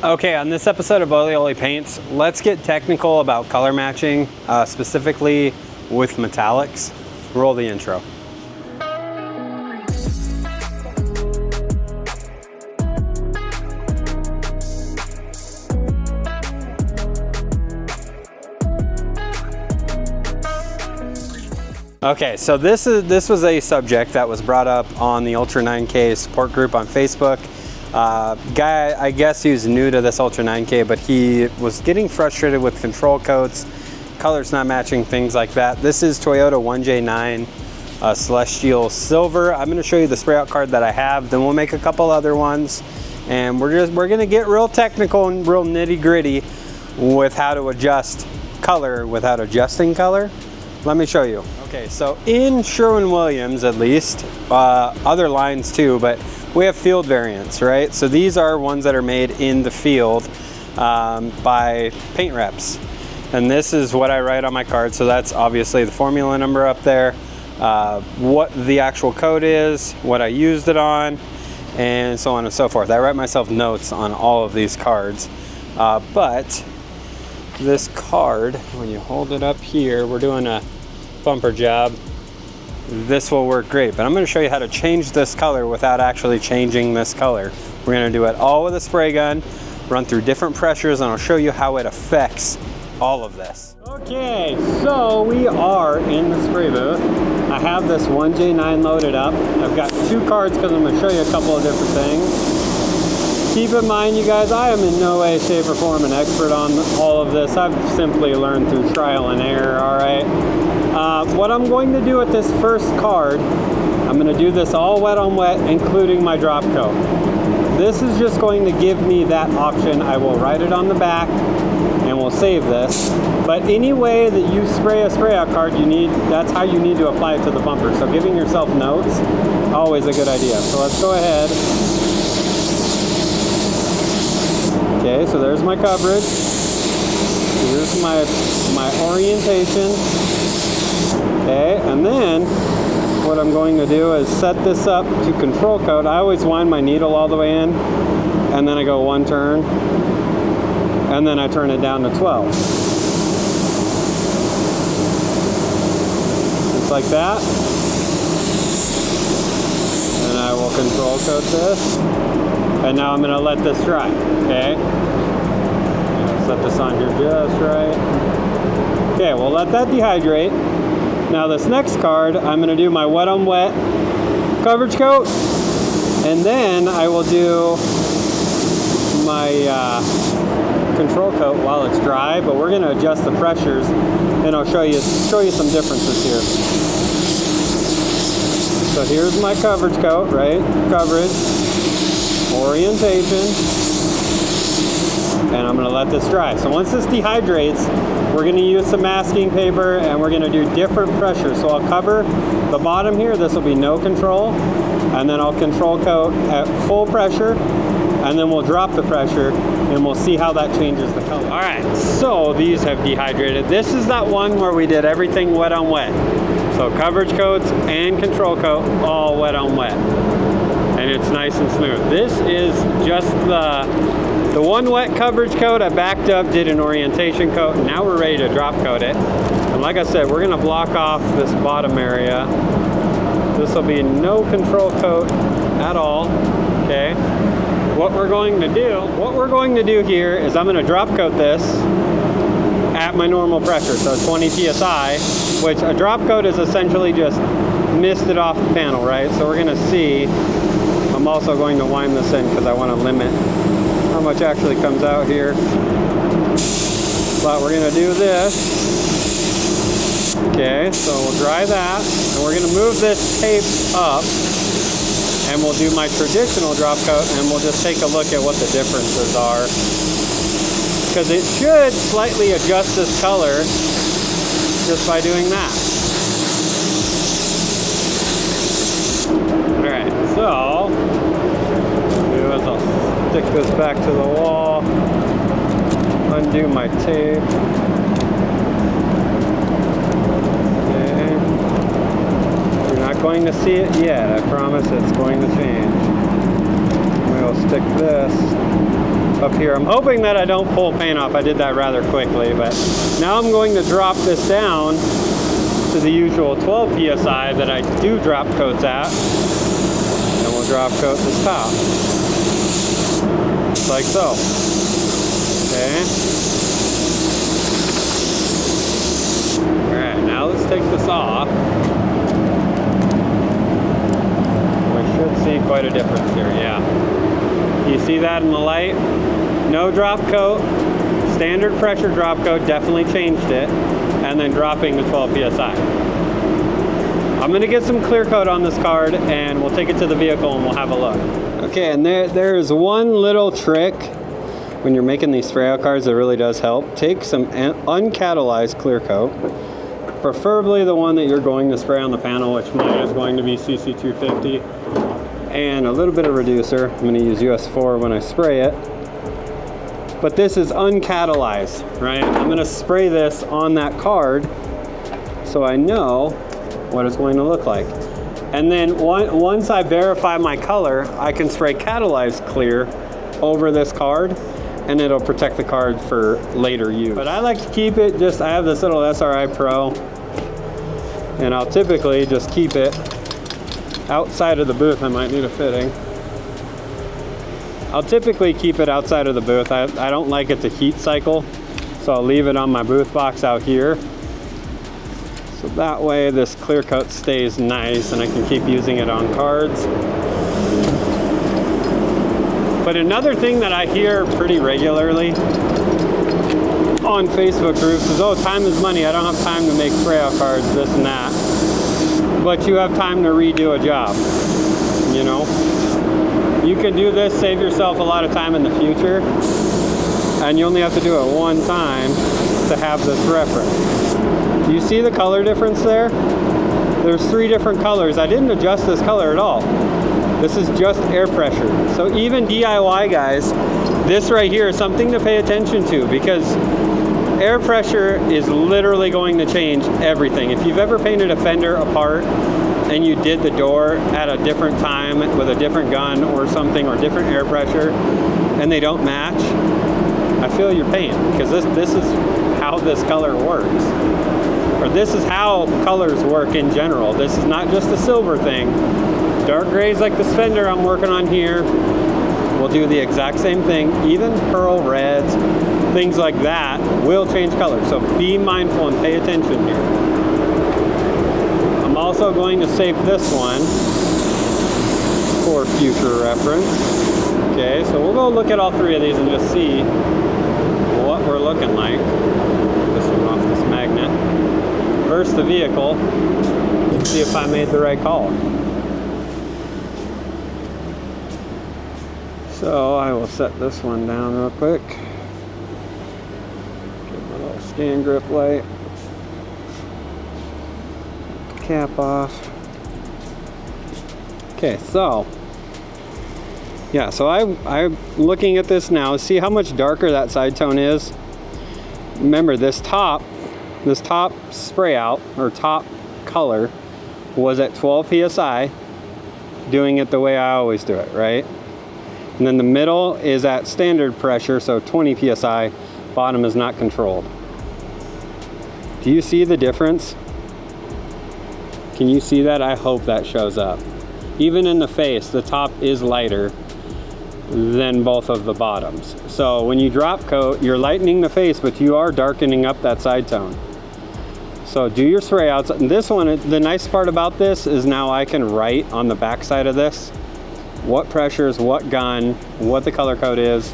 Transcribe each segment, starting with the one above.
Okay, on this episode of Oli Paints, let's get technical about color matching, specifically with metallics. Roll the intro. Okay, so this was a subject that was brought up on the Ultra 9K support group on Facebook. Guy, I guess he was new to this Ultra 9K, but he was getting frustrated with control coats, colors not matching, things like that. This is Toyota 1J9 Celestial Silver. I'm going to show you the spray out card that I have, then we'll make a couple other ones, and we're going to get real technical and real nitty gritty with how to adjust color without adjusting color. Let me show you. Okay, so in Sherwin-Williams, at least, other lines too, but we have field variants, right? So these are ones that are made in the field by paint reps. And this is what I write on my card. So that's obviously the formula number up there, what the actual code is, what I used it on, and so on and so forth. I write myself notes on all of these cards. But this card, when you hold it up here, we're doing a bumper job. This will work great, but I'm going to show you how to change this color without actually changing this color. We're going to do it all with a spray gun, run through different pressures, and I'll show you how it affects all of this. Okay, so we are in the spray booth. I have this 1J9 loaded up. I've got two cards because I'm going to show you a couple of different things. Keep in mind, you guys, I am in no way, shape, or form an expert on all of this. I've simply learned through trial and error, all right? What I'm going to do with this first card, I'm going to do this all wet on wet, including my drop coat. This is just going to give me that option. I will write it on the back and we'll save this. But any way that you spray a spray out card, that's how you need to apply it to the bumper. So giving yourself notes, always a good idea. So let's go ahead. Okay, so there's my coverage. Here's my orientation. Okay, and then what I'm going to do is set this up to control coat. I always wind my needle all the way in, and then I go one turn, and then I turn it down to 12. Just like that. And I will control coat this. And now I'm going to let this dry, okay? Set this on here just right. Okay, we'll let that dehydrate. Now this next card, I'm going to do my wet on wet coverage coat, and then I will do my control coat while it's dry, but we're going to adjust the pressures, and I'll show you some differences here. So here's my coverage coat, right? Coverage, orientation, and I'm going to let this dry. So once this dehydrates, we're going to use some masking paper and we're going to do different pressures. So I'll cover the bottom here. This will be no control, and then I'll control coat at full pressure, and then we'll drop the pressure and we'll see how that changes the color. All right, so these have dehydrated. This is that one where we did everything wet on wet. So coverage coats and control coat all wet on wet, and it's nice and smooth. This is just the one wet coverage coat. I backed up, did an orientation coat, and now we're ready to drop coat it. And like I said, we're going to block off this bottom area. This will be no control coat at all, okay? What we're going to do here is I'm going to drop coat this at my normal pressure, so 20 psi, which a drop coat is essentially just misted off the panel, right? So we're going to see. I'm also going to wind this in because I want to limit how much actually comes out here. But we're going to do this. Okay, so we'll dry that, and we're going to move this tape up, and we'll do my traditional drop coat, and we'll just take a look at what the differences are, because it should slightly adjust this color just by doing that. Alright, so I'll stick this back to the wall, undo my tape. Okay. You're not going to see it yet, I promise it's going to change. We'll stick this up here. I'm hoping that I don't pull paint off. I did that rather quickly, but now I'm going to drop this down to the usual 12 psi that I do drop coats at, and we'll drop coat this top, just like so. Okay. All right, now let's take this off. We should see quite a difference here. Yeah. You see that in the light? No drop coat, standard pressure drop coat, definitely changed it, and then dropping the 12 psi. I'm gonna get some clear coat on this card and we'll take it to the vehicle and we'll have a look. Okay, and there's one little trick when you're making these sprayout cards that really does help. Take some uncatalyzed clear coat, preferably the one that you're going to spray on the panel, which mine is going to be CC250. And a little bit of reducer. I'm going to use US4 when I spray it. But this is uncatalyzed, right? I'm going to spray this on that card so I know what it's going to look like. And then once I verify my color, I can spray catalyzed clear over this card and it'll protect the card for later use. But I like to keep it just, I have this little SRI Pro and I'll typically just keep it outside of the booth. I might need a fitting. I'll typically keep it outside of the booth. I don't like it to heat cycle, so I'll leave it on my booth box out here. So that way this clear coat stays nice and I can keep using it on cards. But another thing that I hear pretty regularly on Facebook groups is, oh, time is money. I don't have time to make sprayout cards, this and that. But you have time to redo a job, you know? You can do this, save yourself a lot of time in the future, and you only have to do it one time to have this reference. Do you see the color difference there? There's 3 different colors. I didn't adjust this color at all. This is just air pressure. So even DIY guys, this right here is something to pay attention to, because air pressure is literally going to change everything. If you've ever painted a fender apart and you did the door at a different time with a different gun or something, or different air pressure, and they don't match, I feel your pain, because this is how this color works. Or this is how colors work in general. This is not just a silver thing. Dark grays like this fender I'm working on here will do the exact same thing. Even pearl reds, things like that will change color. So be mindful and pay attention here. I'm also going to save this one for future reference. Okay, so we'll go look at all 3 of these and just see what we're looking like. This one off this magnet versus the vehicle. See if I made the right call. So I will set this one down real quick. Get my little scan grip light. Cap off. Okay, so yeah, so I'm looking at this now. See how much darker that side tone is? Remember, this top spray out, or top color, was at 12 psi, doing it the way I always do it, right? And then the middle is at standard pressure, so 20 psi, bottom is not controlled. Do you see the difference? Can you see that? I hope that shows up. Even in the face, the top is lighter than both of the bottoms. So when you drop coat, you're lightening the face, but you are darkening up that side tone. So do your spray outs. And this one, the nice part about this is now I can write on the back side of this what pressures, what gun, what the color code is,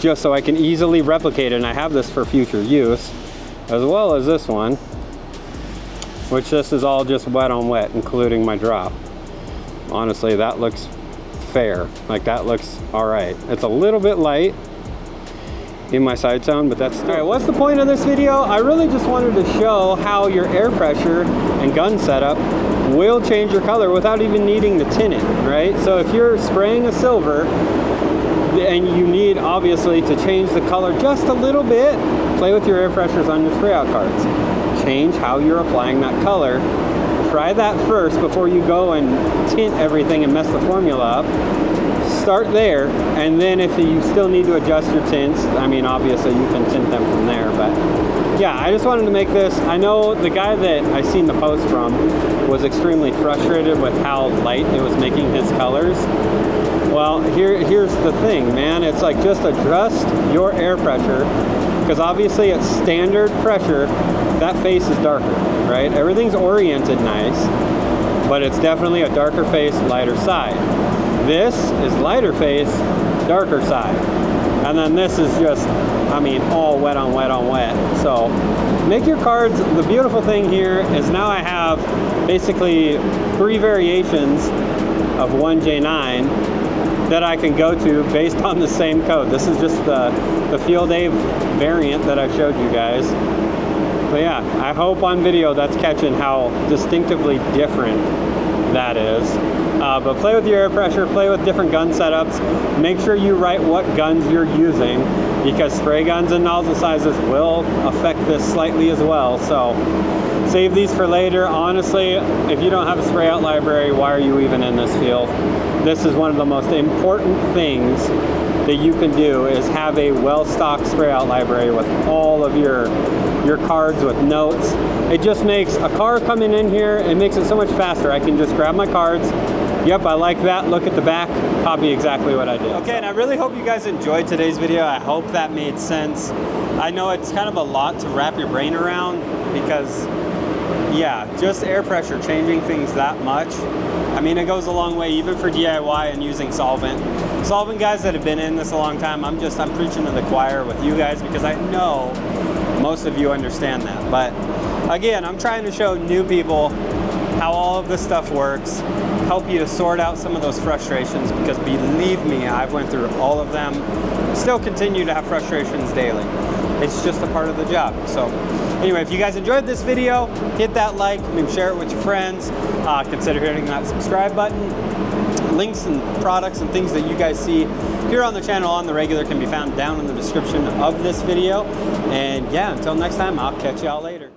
just so I can easily replicate it. And I have this for future use, as well as this one, which this is all just wet on wet, including my drop. Honestly, that looks fair. Like, that looks all right. It's a little bit light in my side tone, but that's still... All right, what's the point of this video? I really just wanted to show how your air pressure and gun setup will change your color without even needing to tint it, right? So if you're spraying a silver and you need, obviously, to change the color just a little bit, play with your air pressures on your spray out cards. Change how you're applying that color. Try that first before you go and tint everything and mess the formula up. start there, and then if you still need to adjust your tints, I mean, obviously you can tint them from there, but yeah, I just wanted to make this. I know the guy that I seen the post from was extremely frustrated with how light it was making his colors. Well, here's the thing, man. It's like, just adjust your air pressure, because obviously at standard pressure, that face is darker, right? Everything's oriented nice, but it's definitely a darker face, lighter side. This is lighter face, darker side. And then this is just, I mean, all wet on wet on wet. So make your cards. The beautiful thing here is now I have basically 3 variations of 1J9 that I can go to based on the same code. This is just the Field A variant that I showed you guys. But yeah, I hope on video that's catching how distinctively different that is. But play with your air pressure, play with different gun setups. Make sure you write what guns you're using, because spray guns and nozzle sizes will affect this slightly as well. So save these for later. Honestly, if you don't have a spray out library, why are you even in this field? This is one of the most important things that you can do, is have a well-stocked spray out library with all of your cards with notes. It just makes a car coming in here, it makes it so much faster. I can just grab my cards. Yep, I like that. Look at the back, copy exactly what I did. Okay, and I really hope you guys enjoyed today's video. I hope that made sense. I know it's kind of a lot to wrap your brain around, because yeah, just air pressure changing things that much. I mean, it goes a long way, even for DIY and using solvent. Solvent guys that have been in this a long time, I'm preaching to the choir with you guys, because I know most of you understand that. But again, I'm trying to show new people how all of this stuff works, help you to sort out some of those frustrations, because believe me, I've went through all of them, still continue to have frustrations daily. It's just a part of the job. So anyway, if you guys enjoyed this video, hit that like, maybe share it with your friends, consider hitting that subscribe button. Links and products and things that you guys see here on the channel on the regular can be found down in the description of this video. And yeah, until next time, I'll catch y'all later.